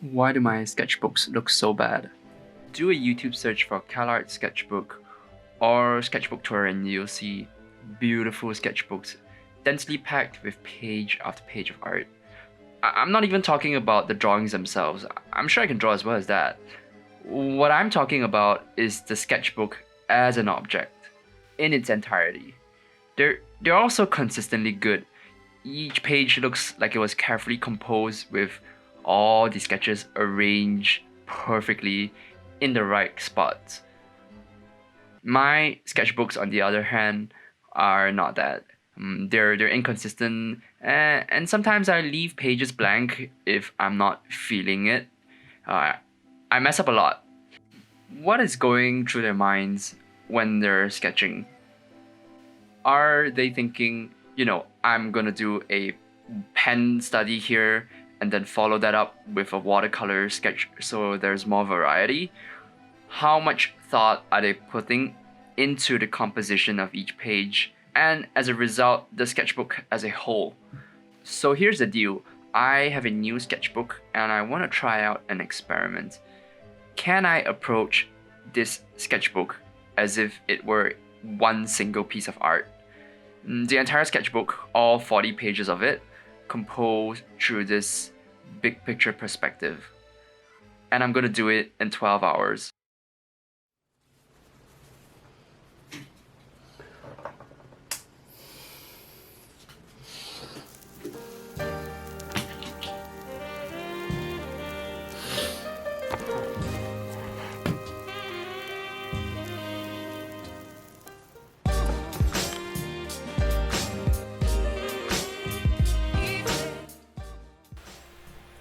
Why do my sketchbooks look so bad? Do a YouTube search for CalArts sketchbook or sketchbook tour and you'll see beautiful sketchbooks, densely packed with page after page of art. I'm not even talking about the drawings themselves. I'm sure I can draw as well as that. What I'm talking about is the sketchbook as an object, in its entirety. They're also consistently good. Each page looks like it was carefully composed with all the sketches arranged perfectly in the right spots. My sketchbooks, on the other hand, are not that. They're inconsistent, and sometimes I leave pages blank if I'm not feeling it. I mess up a lot. What is going through their minds when they're sketching? Are they thinking, I'm gonna do a pen study here and then follow that up with a watercolor sketch so there's more variety? How much thought are they putting into the composition of each page, and as a result, the sketchbook as a whole? So here's the deal. I have a new sketchbook and I want to try out an experiment. Can I approach this sketchbook as if it were one single piece of art? The entire sketchbook, all 40 pages of it, composed through this big picture perspective. And I'm gonna do it in 12 hours.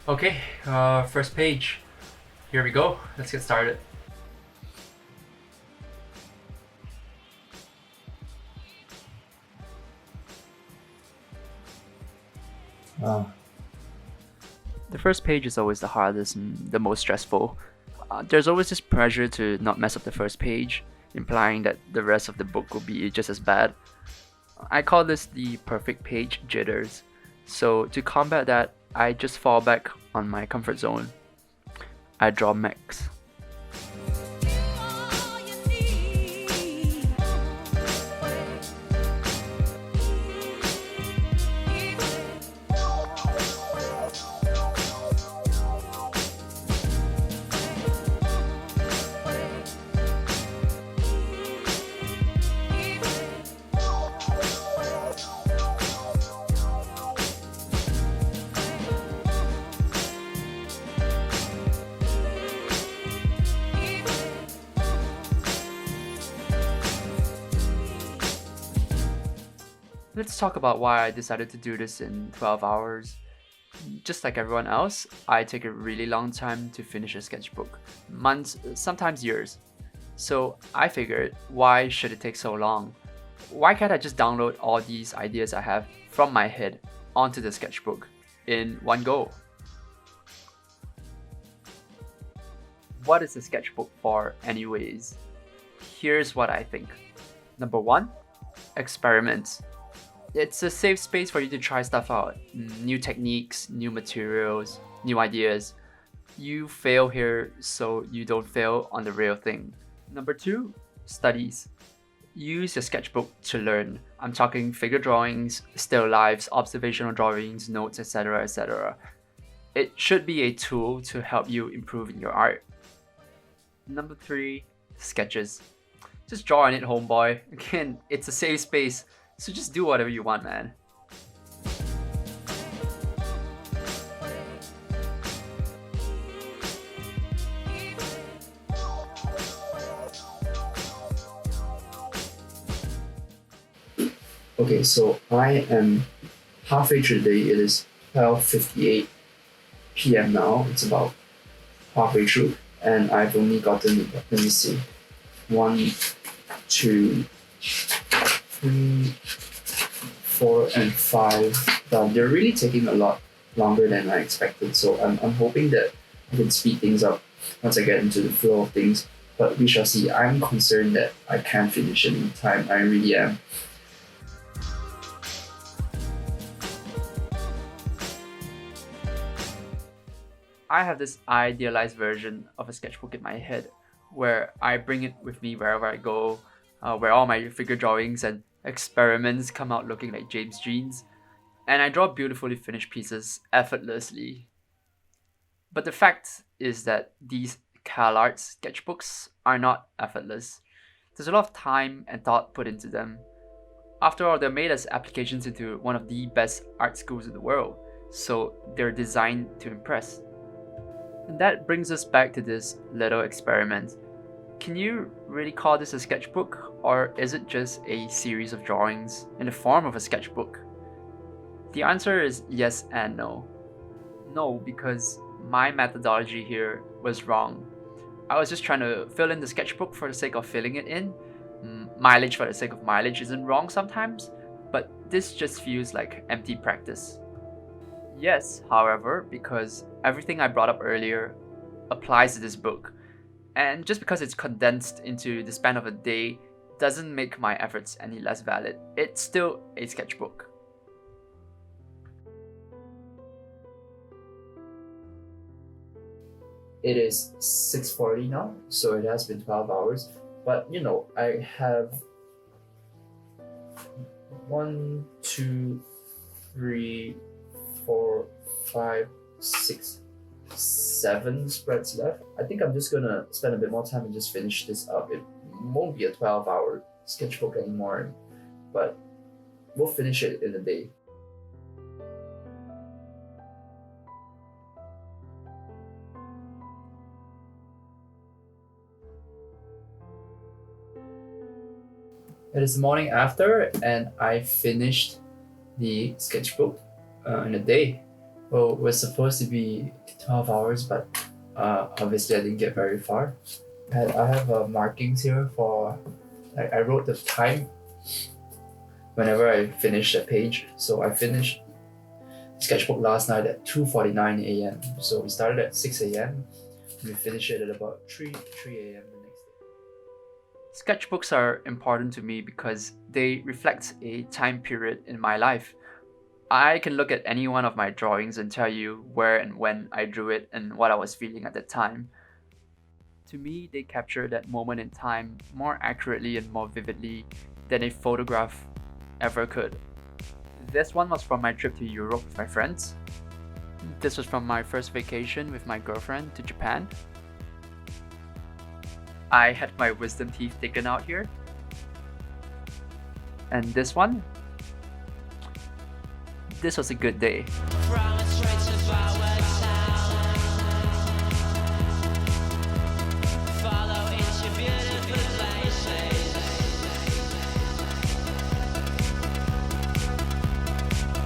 Okay, first page. Here we go. Let's get started. The first page is always the hardest and the most stressful. There's always this pressure to not mess up the first page, implying that the rest of the book will be just as bad. I call this the perfect page jitters. So to combat that, I just fall back on my comfort zone. I draw mechs. Let's talk about why I decided to do this in 12 hours. Just like everyone else, I take a really long time to finish a sketchbook. Months, sometimes years. So I figured, why should it take so long? Why can't I just download all these ideas I have from my head onto the sketchbook in one go? What is a sketchbook for anyways? Here's what I think. Number 1, experiments. It's a safe space for you to try stuff out. New techniques, new materials, new ideas. You fail here so you don't fail on the real thing. Number 2, studies. Use your sketchbook to learn. I'm talking figure drawings, still lifes, observational drawings, notes, etc. etc. It should be a tool to help you improve in your art. Number 3, sketches. Just draw on it, homeboy. Again, it's a safe space. So just do whatever you want, man. Okay, so I am halfway through the day. It is 12:58 p.m. now. It's about halfway through, and I've only gotten, let me see, 1, 2, 3, 4, and 5 done. They're really taking a lot longer than I expected, so I'm hoping that I can speed things up once I get into the flow of things, but we shall see. I'm concerned that I can't finish it in time. I really am. I have this idealized version of a sketchbook in my head where I bring it with me wherever I go, where all my figure drawings and experiments come out looking like James Jeans, and I draw beautifully finished pieces effortlessly. But the fact is that these CalArts sketchbooks are not effortless. There's a lot of time and thought put into them. After all, they're made as applications into one of the best art schools in the world, so they're designed to impress. And that brings us back to this little experiment. Can you really call this a sketchbook, or is it just a series of drawings in the form of a sketchbook? The answer is yes and no. No, because my methodology here was wrong. I was just trying to fill in the sketchbook for the sake of filling it in. Mileage for the sake of mileage isn't wrong sometimes, but this just feels like empty practice. Yes, however, because everything I brought up earlier applies to this book, and just because it's condensed into the span of a day doesn't make my efforts any less valid. It's still a sketchbook. It is 6:40 now, so it has been 12 hours. But I have 1, 2, 3, 4, 5, 6, 7 spreads left. I think I'm just gonna spend a bit more time and just finish this up. It won't be a 12-hour sketchbook anymore, but we'll finish it in a day. It is the morning after, and I finished the sketchbook in a day. Well, it was supposed to be 12 hours, but obviously I didn't get very far. I have markings here for, I wrote the time whenever I finished a page. So I finished the sketchbook last night at 2:49 a.m. So we started at 6 a.m. We finished it at about 3 a.m. the next day. Sketchbooks are important to me because they reflect a time period in my life. I can look at any one of my drawings and tell you where and when I drew it and what I was feeling at the time. To me, they capture that moment in time more accurately and more vividly than a photograph ever could. This one was from my trip to Europe with my friends. This was from my first vacation with my girlfriend to Japan. I had my wisdom teeth taken out here. And this one? This was a good day.